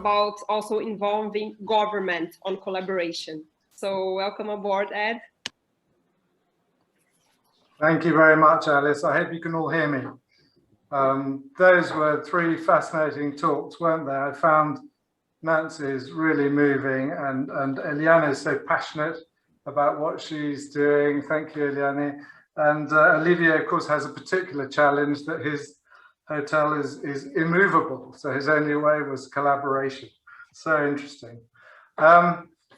about also involving government on collaboration. So welcome aboard, Ed. Thank you very much, Alice. I hope you can all hear me. Those were three fascinating talks, weren't they? I found Nancy's really moving, and Eliane is so passionate about what she's doing. Thank you, Eliane. And Olivier, of course, has a particular challenge that his hotel is immovable. So his only way was collaboration. So interesting.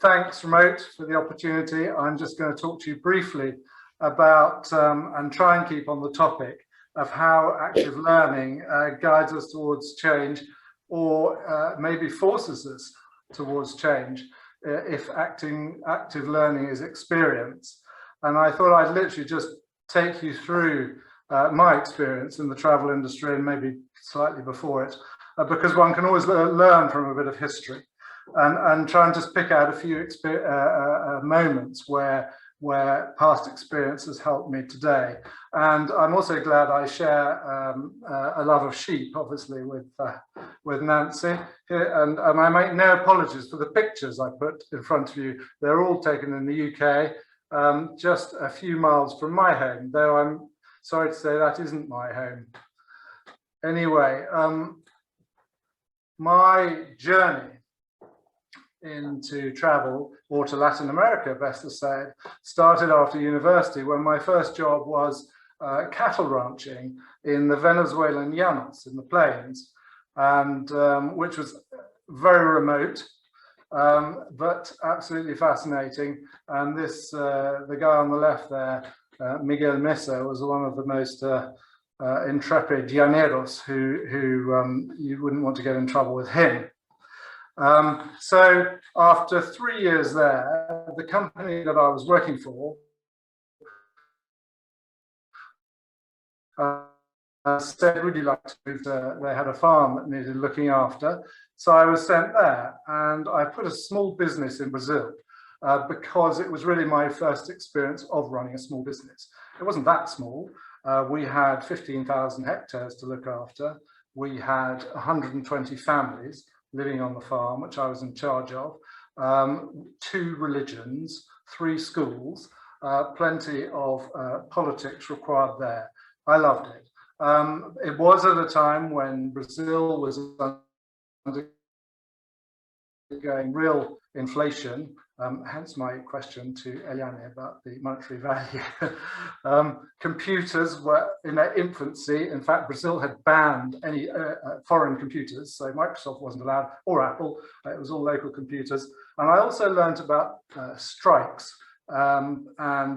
Thanks, Remote, for the opportunity. I'm just going to talk to you briefly about and try and keep on the topic of how active learning guides us towards change, or maybe forces us towards change if active learning is experienced. And I thought I'd literally just take you through my experience in the travel industry, and maybe slightly before it, because one can always learn from a bit of history, and try and just pick out a few moments where past experience has helped me today. And I'm also glad I share a love of sheep, obviously, with Nancy. And I make no apologies for the pictures I put in front of you. They're all taken in the UK, just a few miles from my home, though I'm sorry to say that isn't my home. Anyway, my journey into travel, or to Latin America, best to say, started after university, when my first job was cattle ranching in the Venezuelan llanos, in the plains, and which was very remote, but absolutely fascinating. And this, the guy on the left there, Miguel Mesa, was one of the most intrepid llaneros who you wouldn't want to get in trouble with him. So after 3 years there, the company that I was working for said, would you like to move to, they had a farm that needed looking after. So I was sent there, and I put a small business in Brazil because it was really my first experience of running a small business. It wasn't that small. We had 15,000 hectares to look after. We had 120 families living on the farm, which I was in charge of, 2 religions, 3 schools, plenty of politics required there. I loved it. It was at a time when Brazil was undergoing real inflation, hence my question to Eliane about the monetary value. Computers were in their infancy. In fact, Brazil had banned any foreign computers, so Microsoft wasn't allowed, or Apple. It was all local computers. And I also learned about strikes and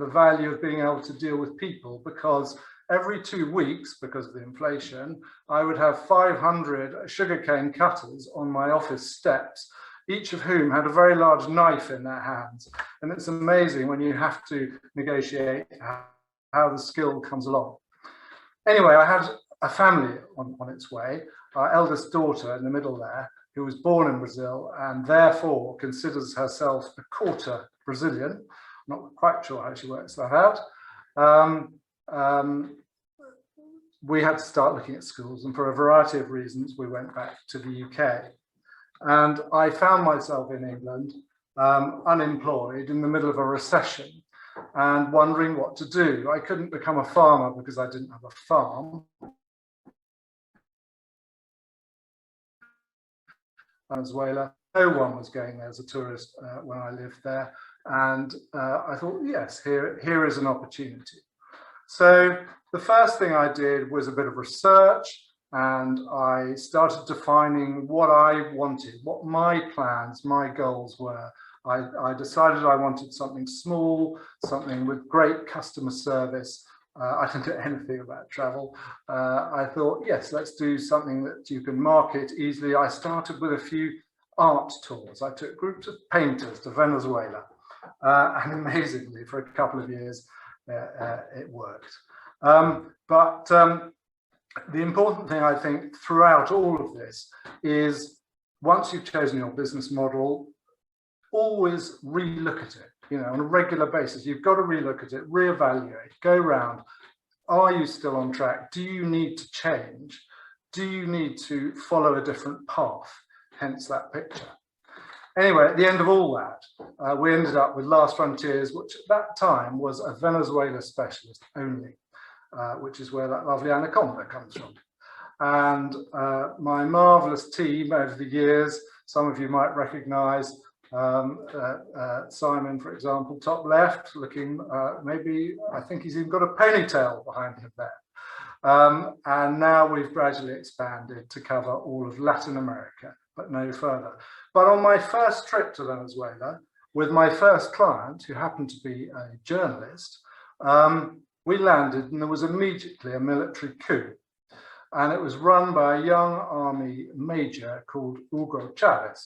the value of being able to deal with people, because every 2 weeks, because of the inflation, I would have 500 sugarcane cutters on my office steps, each of whom had a very large knife in their hands. And it's amazing when you have to negotiate how the skill comes along. Anyway, I had a family on its way, our eldest daughter in the middle there, who was born in Brazil and therefore considers herself a quarter Brazilian. I'm not quite sure how she works that out. We had to start looking at schools, and for a variety of reasons, we went back to the UK. And I found myself in England, unemployed in the middle of a recession, and wondering what to do. I couldn't become a farmer because I didn't have a farm. Venezuela, no one was going there as a tourist when I lived there. And I thought, yes, here is an opportunity. So the first thing I did was a bit of research, and I started defining what I wanted, what my plans, my goals were. I decided I wanted something small, something with great customer service. I didn't know anything about travel. I thought, yes, let's do something that you can market easily. I started with a few art tours. I took groups of painters to Venezuela, and amazingly, for a couple of years, it worked. The important thing, I think, throughout all of this is, once you've chosen your business model, always relook at it, on a regular basis. You've got to relook at it, reevaluate, go round. Are you still on track? Do you need to change? Do you need to follow a different path? hence that picture. Anyway, at the end of all that, we ended up with Last Frontiers, which at that time was a Venezuela specialist only, which is where that lovely anaconda comes from. And my marvelous team over the years, some of you might recognize Simon, for example, top left, looking maybe, I think he's even got a ponytail behind him there. And now we've gradually expanded to cover all of Latin America, but no further. But on my first trip to Venezuela, with my first client, who happened to be a journalist, we landed and there was immediately a military coup. And it was run by a young army major called Hugo Chavez.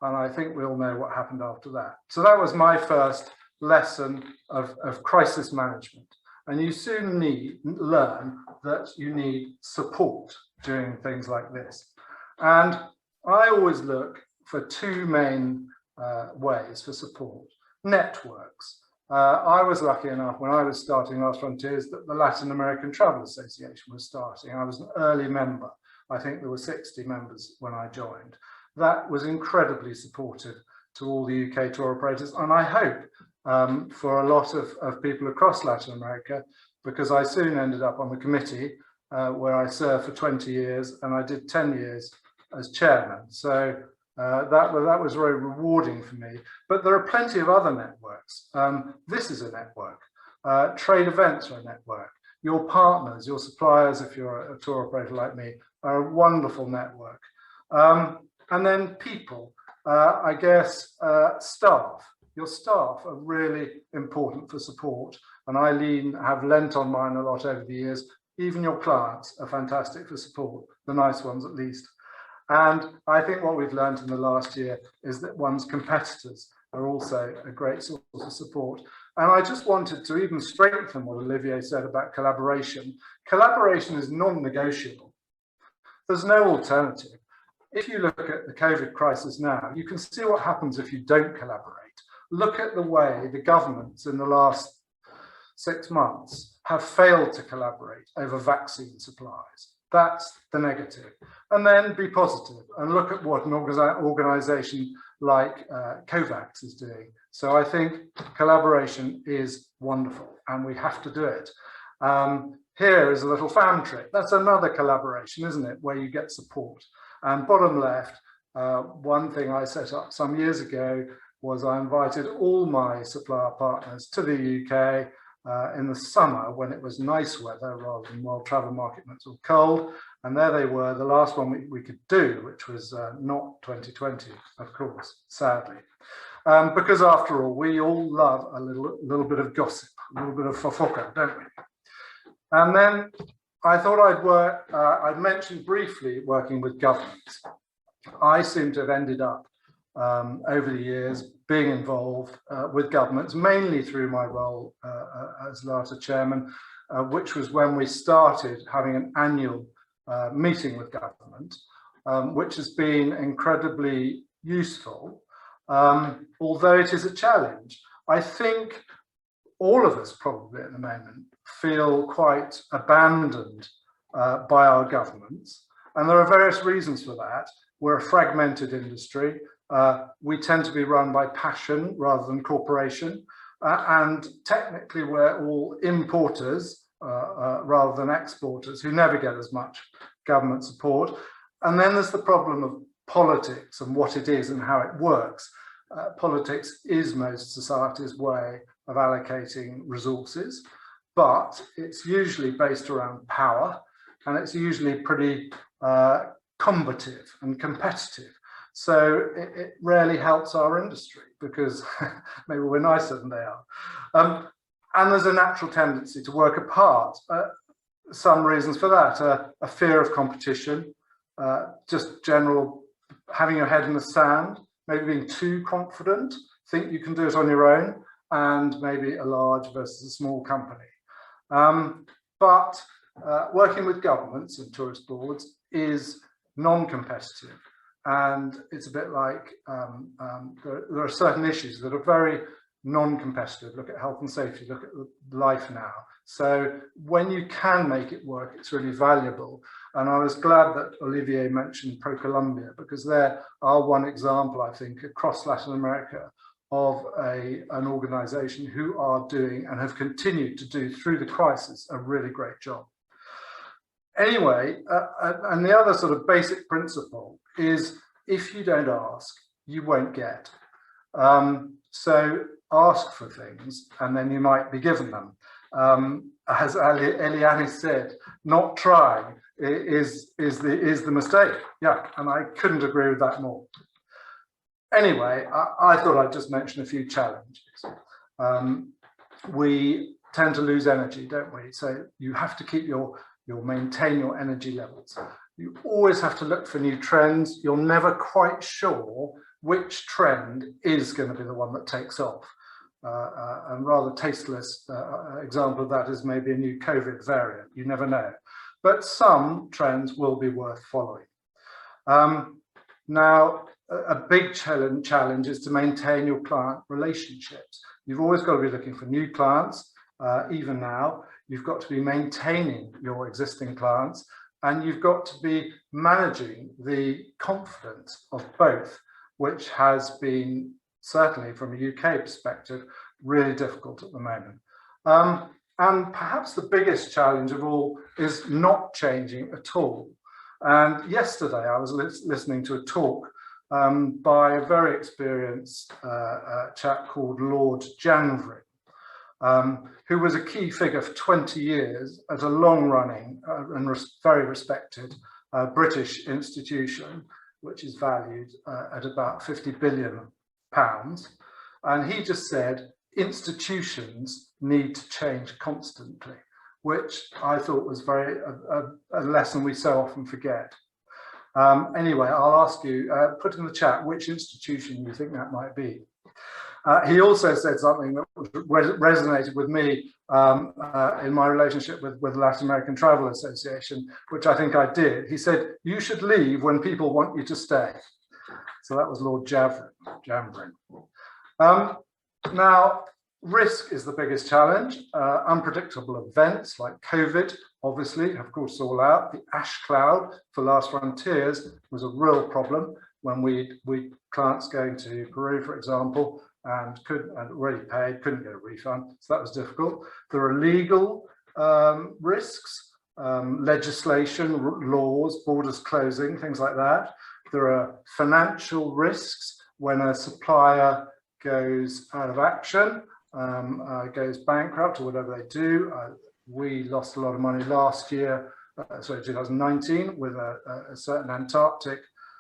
And I think we all know what happened after that. So that was my first lesson of crisis management. And you soon learn that you need support during things like this. And I always look for two main ways for support. Networks. I was lucky enough when I was starting Last Frontiers that the Latin American Travel Association was starting. I was an early member. I think there were 60 members when I joined. That was incredibly supportive to all the UK tour operators, and I hope for a lot of people across Latin America, because I soon ended up on the committee where I served for 20 years and I did 10 years as chairman. So that was very rewarding for me. But there are plenty of other networks. This is a network. Trade events are a network. Your partners, your suppliers, if you're a tour operator like me, are a wonderful network. And then people, I guess, staff. Your staff are really important for support. And I have lent on mine a lot over the years. Even your clients are fantastic for support, the nice ones at least. And I think what we've learned in the last year is that one's competitors are also a great source of support. And I just wanted to even strengthen what Olivier said about collaboration. Collaboration is non-negotiable. There's no alternative. If you look at the COVID crisis now, you can see what happens if you don't collaborate. Look at the way the governments in the last 6 months have failed to collaborate over vaccine supplies. That's the negative. And then be positive and look at what an organization like COVAX is doing. So I think collaboration is wonderful and we have to do it. Here is a little fan trip. That's another collaboration, isn't it? Where you get support. And bottom left, one thing I set up some years ago was I invited all my supplier partners to the UK in the summer when it was nice weather rather than World Travel Market when it's all cold. And there they were, the last one we could do, which was not 2020, of course, sadly. Because after all, we all love a little bit of gossip, a little bit of fofoca, don't we? And then I thought I'd mentioned briefly working with governments. I seem to have ended up over the years being involved with governments, mainly through my role as LATA chairman, which was when we started having an annual meeting with government, which has been incredibly useful, although it is a challenge. I think all of us probably at the moment feel quite abandoned by our governments, and there are various reasons for that. We're a fragmented industry. We tend to be run by passion rather than corporation, and technically we're all importers rather than exporters who never get as much government support. And then there's the problem of politics and what it is and how it works. Politics is most societies' way of allocating resources, but it's usually based around power, and it's usually pretty combative and competitive. So it rarely helps our industry because maybe we're nicer than they are. And there's a natural tendency to work apart. Some reasons for that, a fear of competition, just general having your head in the sand, maybe being too confident, think you can do it on your own, and maybe a large versus a small company. But working with governments and tourist boards is non-competitive. And it's a bit like there are certain issues that are very non-competitive, look at health and safety, look at life now. So when you can make it work, it's really valuable. And I was glad that Olivier mentioned Pro-Colombia, because they are one example, I think, across Latin America of an organization who are doing and have continued to do through the crisis a really great job. Anyway, and the other sort of basic principle is if you don't ask, you won't get. So ask for things and then you might be given them. As Eliane said, not trying is the mistake. Yeah, and I couldn't agree with that more. Anyway, I thought I'd just mention a few challenges. We tend to lose energy, don't we? So you have to keep maintain your energy levels. You always have to look for new trends. You're never quite sure which trend is going to be the one that takes off. And rather tasteless example of that is maybe a new COVID variant. You never know. But some trends will be worth following. Now, a big challenge is to maintain your client relationships. You've always got to be looking for new clients. Even now, you've got to be maintaining your existing clients, and you've got to be managing the confidence of both, which has been, certainly from a UK perspective, really difficult at the moment. And perhaps the biggest challenge of all is not changing at all. And yesterday I was listening to a talk by a very experienced chap called Lord Janvrin, who was a key figure for 20 years at a long-running and very respected British institution, which is valued at about £50 billion. And he just said, institutions need to change constantly, which I thought was a lesson we so often forget. Anyway, I'll ask you, put in the chat which institution you think that might be. He also said something that resonated with me in my relationship with the Latin American Travel Association, which I think I did. He said, you should leave when people want you to stay. So that was Lord Janvrin. Now, risk is the biggest challenge. Unpredictable events like COVID, obviously, have brought us all out. The ash cloud for Last Frontiers was a real problem when we clients going to Peru, for example, and already paid, couldn't get a refund. So that was difficult. There are legal risks, legislation, laws, borders closing, things like that. There are financial risks when a supplier goes out of action, goes bankrupt or whatever they do. We lost a lot of money last year, 2019, with a certain Antarctic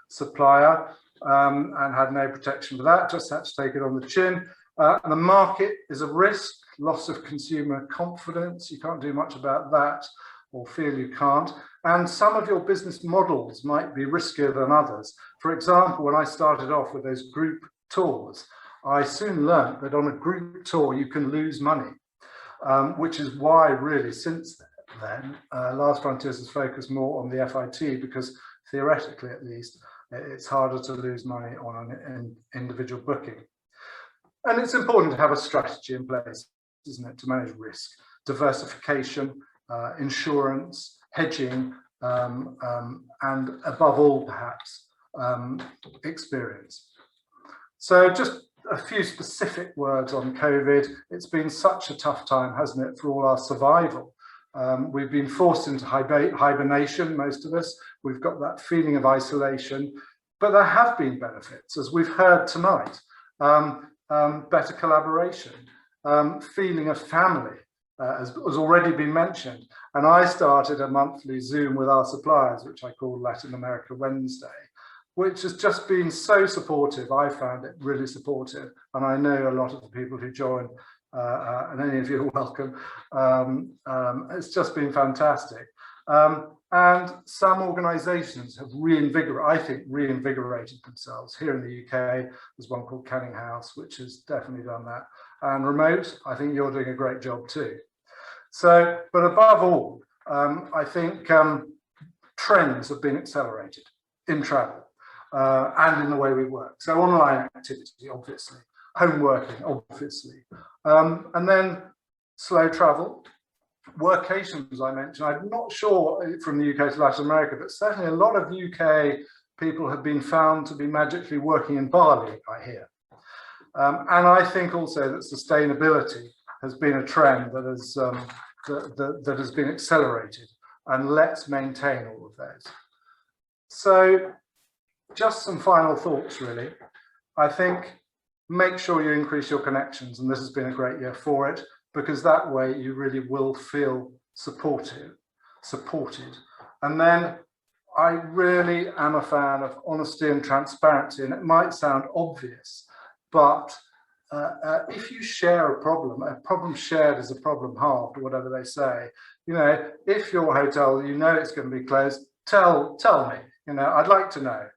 supplier and had no protection for that, just had to take it on the chin. And the market is a risk, loss of consumer confidence. You can't do much about that, or feel you can't. And some of your business models might be riskier than others. For example, when I started off with those group tours, I soon learned that on a group tour you can lose money, which is why really since then Last Frontiers has focused more on the FIT, because theoretically at least it's harder to lose money on an individual booking. And it's important to have a strategy in place, isn't it, to manage risk, diversification, insurance, hedging, and above all perhaps experience. So just a few specific words on COVID. It's been such a tough time, hasn't it, for all our survival. We've been forced into hibernation, most of us. We've got that feeling of isolation, but there have been benefits, as we've heard tonight. Better collaboration, feeling of family, has already been mentioned. And I started a monthly Zoom with our suppliers, which I call Latin America Wednesday, which has just been so supportive. I found it really supportive. And I know a lot of the people who join, and any of you are welcome. It's just been fantastic. And some organisations have reinvigorated themselves. Here in the UK, there's one called Canning House, which has definitely done that. And remote, I think you're doing a great job too. So, but above all, I think trends have been accelerated in travel and in the way we work. So online activity, obviously. home working, obviously. And then slow travel, workations I mentioned. I'm not sure from the UK to Latin America, but certainly a lot of UK people have been found to be magically working in Bali, I hear. And I think also that sustainability has been a trend that has, that has been accelerated, and let's maintain all of those. So just some final thoughts, really. I think make sure you increase your connections, and this has been a great year for it, because that way you really will feel supported. And then I really am a fan of honesty and transparency, and it might sound obvious, but if you share a problem shared is a problem halved, or whatever they say. You know, if your hotel, you know it's going to be closed, tell me. You know, I'd like to know.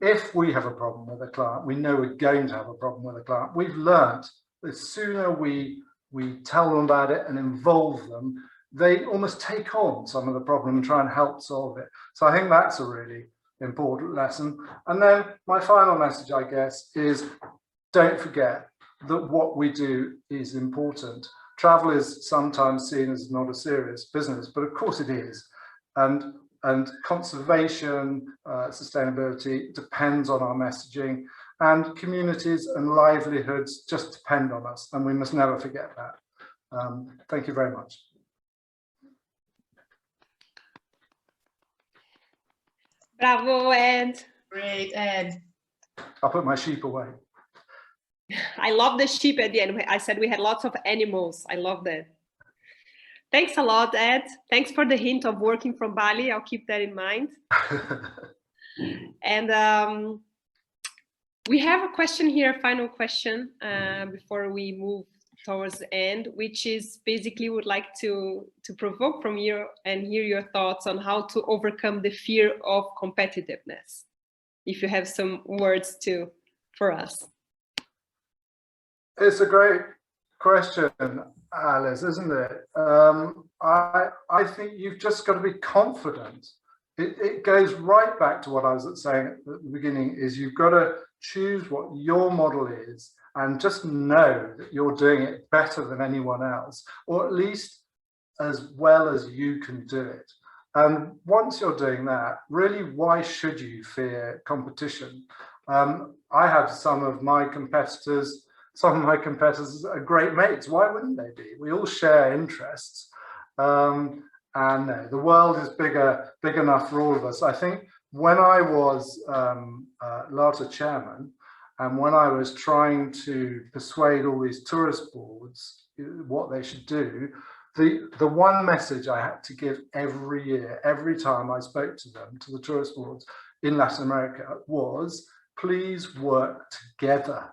If we have a problem with a client, we know we're going to have a problem with a client. We've learned the sooner we tell them about it and involve them, they almost take on some of the problem and try and help solve it. So I think that's a really important lesson. And then my final message, I guess, is don't forget that what we do is important. Travel is sometimes seen as not a serious business, but of course it is. And conservation, sustainability depends on our messaging, and communities and livelihoods just depend on us, and we must never forget that. Thank you very much. Bravo, Ed. Great, Ed. I'll put my sheep away. I love the sheep at the end. I said we had lots of animals. I love that. Thanks a lot, Ed. Thanks for the hint of working from Bali. I'll keep that in mind. And we have a question here, a final question before we move towards the end, which is basically would like to provoke from you and hear your thoughts on how to overcome the fear of competitiveness. If you have some words for us. It's a great question, Alice, isn't it? I think you've just got to be confident. It goes right back to what I was saying at the beginning, is you've got to choose what your model is and just know that you're doing it better than anyone else, or at least as well as you can do it. And once you're doing that, really, why should you fear competition? I have some of my competitors are great mates. Why wouldn't they be? We all share interests. And the world is big enough for all of us. I think when I was LATA chairman, and when I was trying to persuade all these tourist boards what they should do, the one message I had to give every year, every time I spoke to them, to the tourist boards in Latin America, was please work together.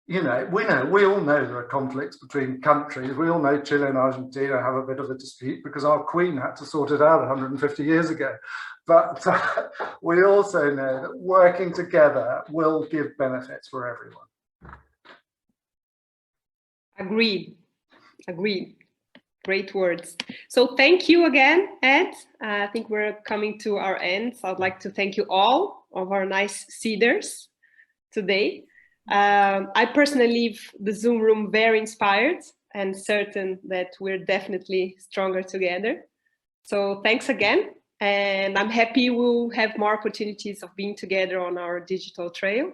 You know, we all know there are conflicts between countries. We all know Chile and Argentina have a bit of a dispute because our queen had to sort it out 150 years ago. But we also know that working together will give benefits for everyone. Agreed. Great words. So thank you again, Ed. I think we're coming to our end. So I'd like to thank you all of our nice seeders today. I personally leave the Zoom room very inspired and certain that we're definitely stronger together. So thanks again. And I'm happy we'll have more opportunities of being together on our digital trail.